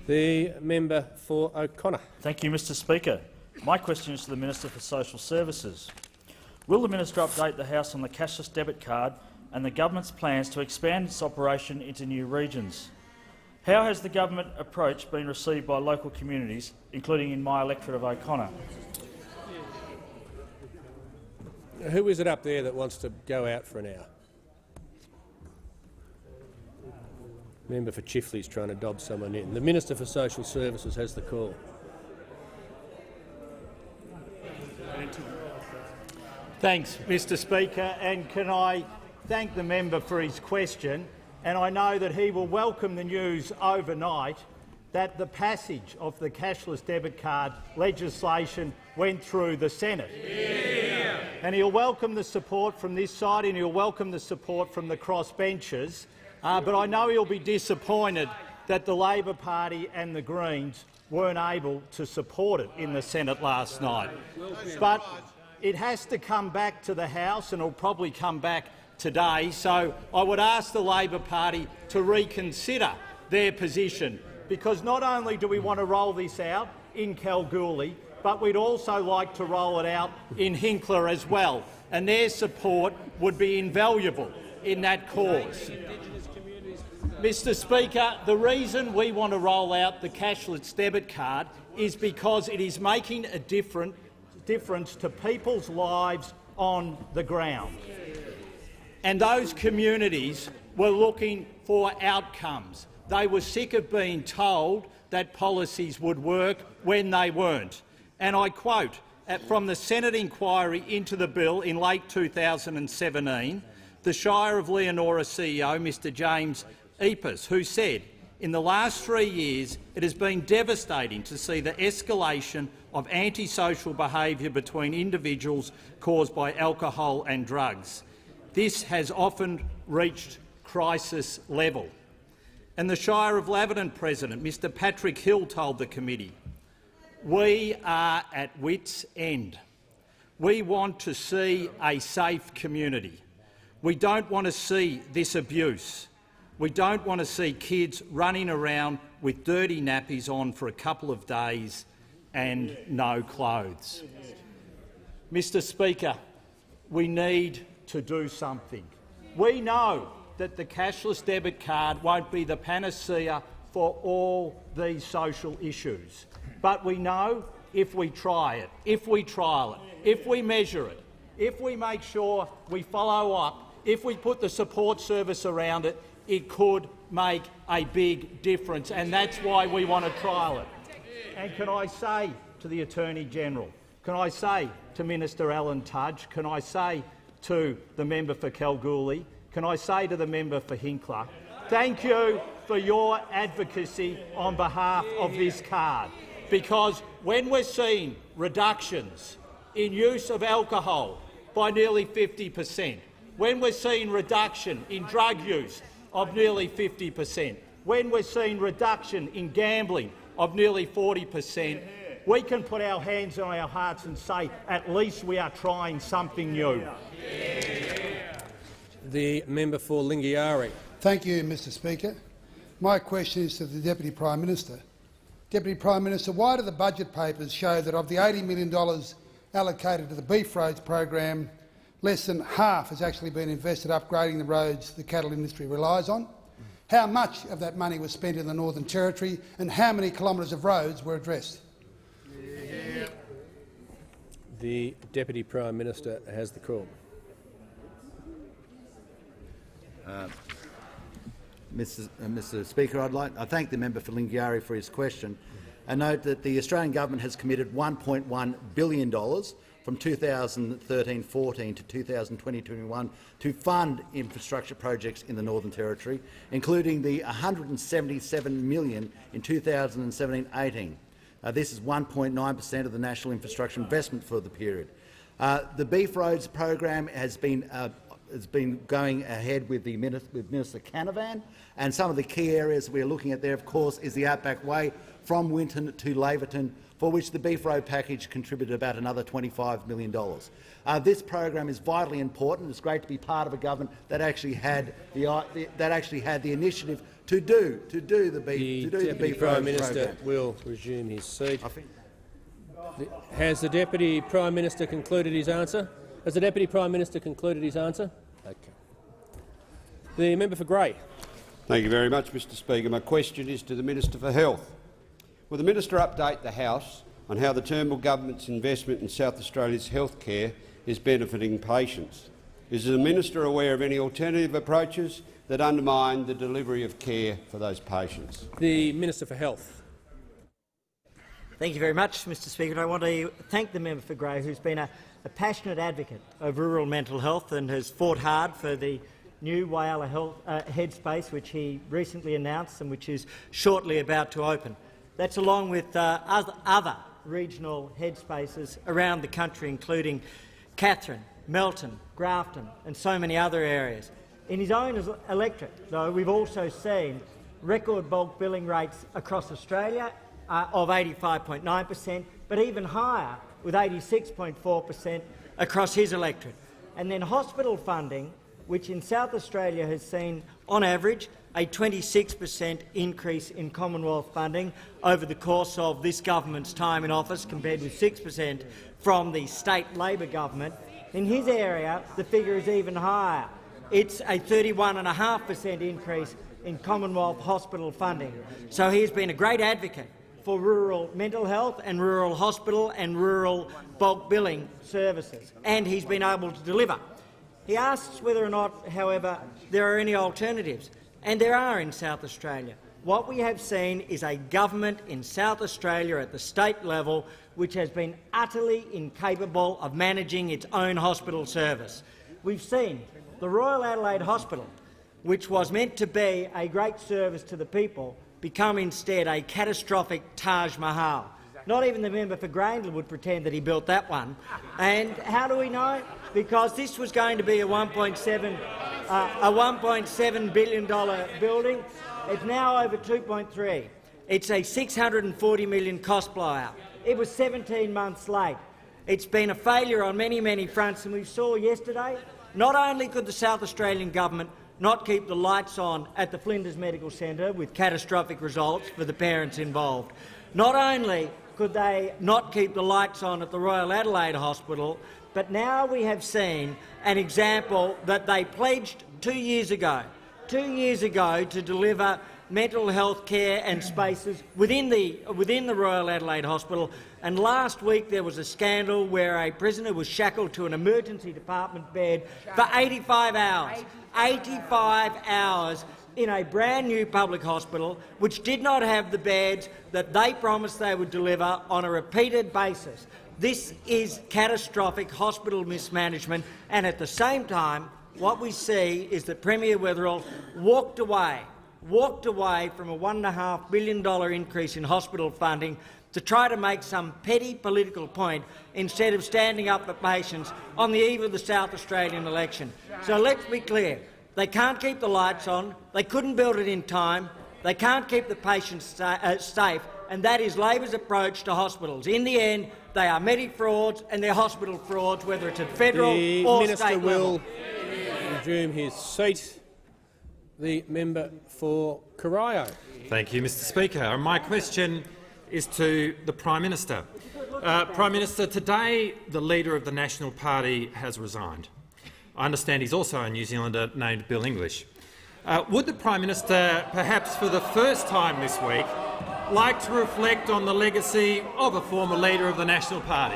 S1: The member for O'Connor.
S21: Thank you, Mr. Speaker. My question is to the Minister for Social Services. Will the Minister update the House on the cashless debit card and the government's plans to expand its operation into new regions? How has the government approach been received by local communities, including in my electorate of O'Connor?
S1: Who is it up there that wants to go out for an hour? Member for Chifley's trying to dob someone in. The Minister for Social Services has the call.
S21: Thanks, Mr. Speaker, and can I thank the member for his question. And I know that he will welcome the news overnight that the passage of the cashless debit card legislation went through the Senate. Yeah. And he'll welcome the support from this side and he'll welcome the support from the crossbenchers. But I know he'll be disappointed that the Labor Party and the Greens weren't able to support it in the Senate last night. But it has to come back to the House and it'll probably come back today, so I would ask the Labor Party to reconsider their position, because not only do we want to roll this out in Kalgoorlie, but we'd also like to roll it out in Hinkler as well, and their support would be invaluable in that cause. Mr. Speaker, the reason we want to roll out the cashless debit card is because it is making a difference to people's lives on the ground. And those communities were looking for outcomes. They were sick of being told that policies would work when they weren't. And I quote from the Senate inquiry into the bill in late 2017, the Shire of Leonora CEO, Mr James Epis, who said, "In the last 3 years, it has been devastating to see the escalation of antisocial behaviour between individuals caused by alcohol and drugs. This has often reached crisis level." And the Shire of Laverton President, Mr Patrick Hill, told the committee, "We are at wit's end. We want to see a safe community. We don't want to see this abuse. We don't want to see kids running around with dirty nappies on for a couple of days and no clothes." Mr Speaker, we need to do something. We know that the cashless debit card won't be the panacea for all these social issues, but we know if we try it, if we trial it, if we measure it, if we make sure we follow up, if we put the support service around it, it could make a big difference, and that's why we want to trial it. And can I say to the Attorney-General, can I say to Minister Alan Tudge, can I say to the member for Kalgoorlie, can I say to the member for Hinkler, thank you for your advocacy on behalf of this card, because when we're seeing reductions in use of alcohol by nearly 50%, when we're seeing reduction in drug use of nearly 50%, when we're seeing reduction in gambling of nearly 40%, we can put our hands on our hearts and say, at least we are trying something new.
S1: The member for Lingiari.
S4: Thank you, Mr Speaker. My question is to the Deputy Prime Minister. Deputy Prime Minister, why do the budget papers show that of the $80 million allocated to the Beef Roads program, less than half has actually been invested upgrading the roads the cattle industry relies on? How much of that money was spent in the Northern Territory, and how many kilometres of roads were addressed?
S1: The Deputy Prime Minister has the call.
S10: Mr Speaker, I thank the member for Lingiari for his question and note that the Australian government has committed $1.1 billion from 2013-14 to 2020-21 to fund infrastructure projects in the Northern Territory, including the $177 million in 2017-18. This is 1.9% of the national infrastructure investment for the period. The Beef Roads program has been going ahead with Minister Canavan, and some of the key areas we're looking at there, of course, is the Outback Way from Winton to Laverton, for which the Beef Road package contributed about another $25 million. This program is vitally important. It's great to be part of a government that actually had the initiative to do the Beef Road program.
S1: The Prime Minister will resume his seat. Has the Deputy Prime Minister concluded his answer? Has the Deputy Prime Minister concluded his answer? Okay. The member for Grey.
S22: Thank you very much, Mr Speaker. My question is to the Minister for Health. Will the Minister update the House on how the Turnbull government's investment in South Australia's health care is benefiting patients? Is the Minister aware of any alternative approaches that undermine the delivery of care for those patients?
S1: The Minister for Health.
S23: Thank you very much, Mr Speaker. I want to thank the member for Grey, who's been a passionate advocate of rural mental health and has fought hard for the new Whyalla Health Headspace, which he recently announced and which is shortly about to open. That's along with other regional headspaces around the country, including Katherine, Melton, Grafton and so many other areas. In his own electorate, though, we've also seen record bulk billing rates across Australia of 85.9%, but even higher with 86.4% across his electorate. And then hospital funding, which in South Australia has seen, on average, a 26% increase in Commonwealth funding over the course of this government's time in office, compared with 6% from the state Labor government. In his area, the figure is even higher. It's a 31.5% increase in Commonwealth hospital funding. So he has been a great advocate for rural mental health and rural hospital and rural bulk billing services, and he's been able to deliver. He asks whether or not, however, there are any alternatives, and there are in South Australia. What we have seen is a government in South Australia at the state level which has been utterly incapable of managing its own hospital service. We've seen the Royal Adelaide Hospital, which was meant to be a great service to the people, become instead a catastrophic Taj Mahal. Not even the member for Grayndler would pretend that he built that one. And how do we know? Because this was going to be a $1.7 billion building. It's now over 2.3. It's a $640 million cost blowout. It was 17 months late. It's been a failure on many, many fronts, and we saw yesterday not only could the South Australian government not keep the lights on at the Flinders Medical Centre with catastrophic results for the parents involved, not only could they not keep the lights on at the Royal Adelaide Hospital, but now we have seen an example that they pledged 2 years ago to deliver mental health care and spaces within the Royal Adelaide Hospital. And last week there was a scandal where a prisoner was shackled to an emergency department bed for 85 hours. 85 hours in a brand new public hospital which did not have the beds that they promised they would deliver on a repeated basis. This is catastrophic hospital mismanagement, and at the same time, what we see is that Premier Weatherill walked away from a $1.5 billion increase in hospital funding to try to make some petty political point instead of standing up for patients on the eve of the South Australian election. So let's be clear. They can't keep the lights on, they couldn't build it in time, they can't keep the patients safe, and that is Labor's approach to hospitals. In the end, they are medic frauds and they're hospital frauds, whether it's at federal or state level.
S1: The Minister will resume his seat. The member for CORIO.
S6: Thank you, Mr Speaker. My question is to the Prime Minister. Prime Minister, today the Leader of the National Party has resigned. I understand he's also a New Zealander named Bill English. Would the Prime Minister, perhaps for the first time this week, like to reflect on the legacy of a former Leader of the National Party?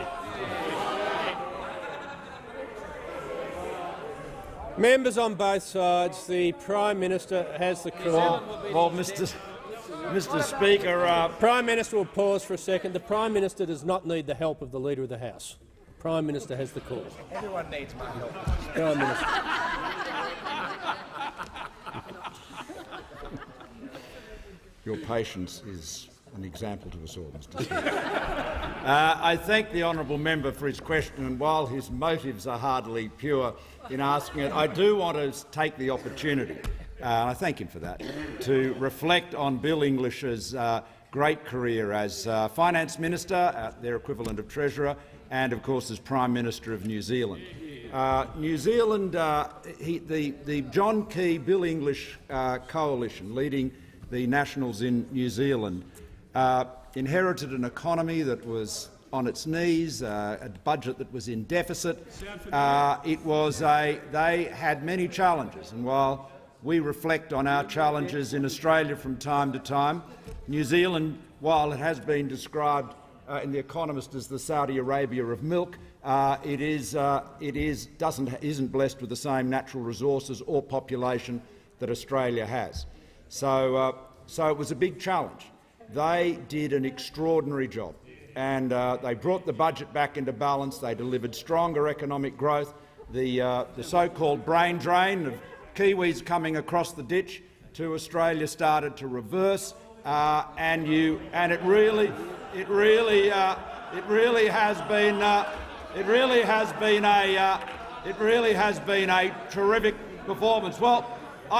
S1: Members on both sides, the Prime Minister has the call.
S10: Well, Mr Speaker,
S1: Prime Minister will pause for a second. The Prime Minister does not need the help of the Leader of the House. Prime Minister has the call.
S12: Everyone needs my help.
S1: Prime Minister.
S3: Your patience is an example to us all, Mr Speaker. I thank the honourable member for his question, and while his motives are hardly pure in asking it, I do want to take the opportunity, and I thank him for that, to reflect on Bill English's great career as Finance Minister, their equivalent of Treasurer, and of course as Prime Minister of New Zealand. New Zealand, the John Key Bill English coalition leading the Nationals in New Zealand inherited an economy that was on its knees, a budget that was in deficit. They had many challenges, and while we reflect on our challenges in Australia from time to time, New Zealand, while it has been described in The Economist as the Saudi Arabia of milk, isn't blessed with the same natural resources or population that Australia has. So it was a big challenge. They did an extraordinary job, and they brought the budget back into balance. They delivered stronger economic growth. The so-called brain drain of Kiwis coming across the ditch to Australia started to reverse, and it really has been a terrific performance. Well,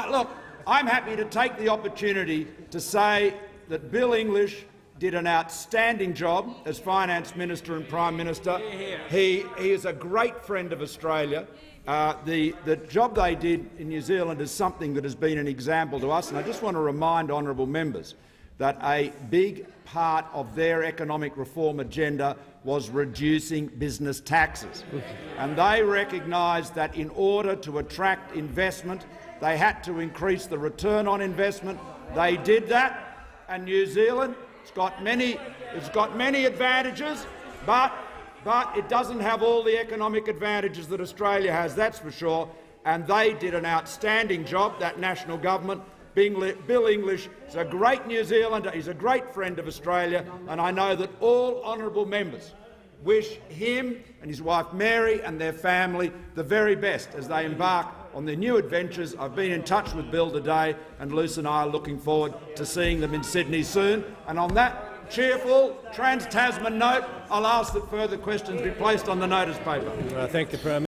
S3: look, I'm happy to take the opportunity to say that Bill English did an outstanding job as Finance Minister and Prime Minister. He is a great friend of Australia. The job they did in New Zealand is something that has been an example to us, and I just want to remind honourable members that a big part of their economic reform agenda was reducing business taxes. And they recognised that in order to attract investment, they had to increase the return on investment. They did that, and New Zealand, it's got many advantages, but it doesn't have all the economic advantages that Australia has, that's for sure, and they did an outstanding job, that national government. Bill English is a great New Zealander, he's a great friend of Australia, and I know that all honourable members wish him and his wife Mary and their family the very best as they embark on their new adventures. I've been in touch with Bill today, and Luce and I are looking forward to seeing them in Sydney soon. And on that cheerful trans-Tasman note, I'll ask that further questions be placed on the notice paper.
S1: I thank the Prime